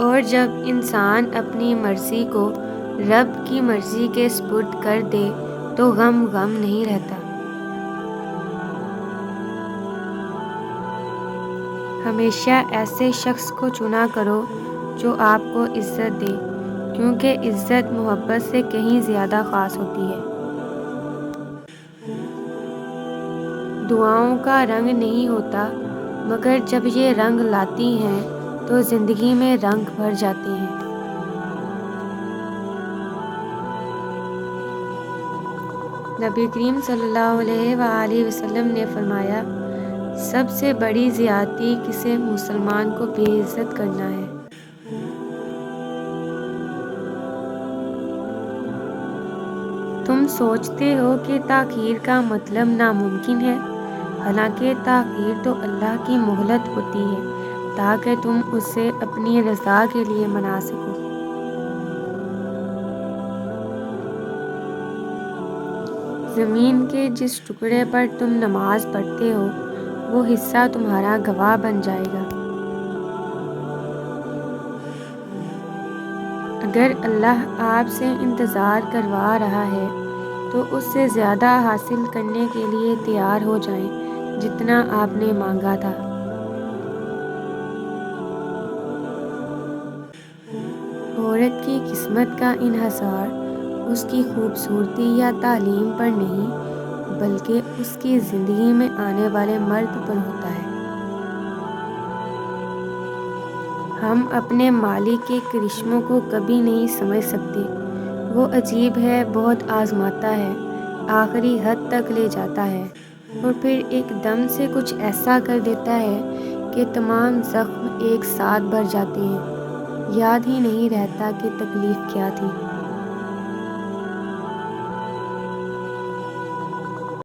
اور جب انسان اپنی مرضی کو رب کی مرضی کے سپرد کر دے تو غم نہیں رہتا۔ ہمیشہ ایسے شخص کو چنا کرو جو آپ کو عزت دے، کیونکہ عزت محبت سے کہیں زیادہ خاص ہوتی ہے۔ دعاؤں کا رنگ نہیں ہوتا، مگر جب یہ رنگ لاتی ہیں تو زندگی میں رنگ بھر جاتے ہیں۔ نبی کریم صلی اللہ علیہ وآلہ وسلم نے فرمایا، سب سے بڑی زیادتی کسی مسلمان کو بے عزت کرنا ہے۔ تم سوچتے ہو کہ تاخیر کا مطلب ناممکن ہے، حالانکہ تاخیر تو اللہ کی مہلت ہوتی ہے تاکہ تم اسے اپنی رضا کے لیے منا سکو۔ زمین کے جس ٹکڑے پر تم نماز پڑھتے ہو وہ حصہ تمہارا گواہ بن جائے گا۔ اگر اللہ آپ سے انتظار کروا رہا ہے تو اس سے زیادہ حاصل کرنے کے لیے تیار ہو جائیں جتنا آپ نے مانگا تھا۔ عورت کی قسمت کا انحصار اس کی خوبصورتی یا تعلیم پر نہیں، بلکہ اس کی زندگی میں آنے والے مرد پر ہوتا ہے۔ ہم اپنے مالک کے کرشموں کو کبھی نہیں سمجھ سکتے، وہ عجیب ہے، بہت آزماتا ہے، آخری حد تک لے جاتا ہے اور پھر ایک دم سے کچھ ایسا کر دیتا ہے کہ تمام زخم ایک ساتھ بھر جاتے ہیں، یاد ہی نہیں رہتا کہ تکلیف کیا تھی۔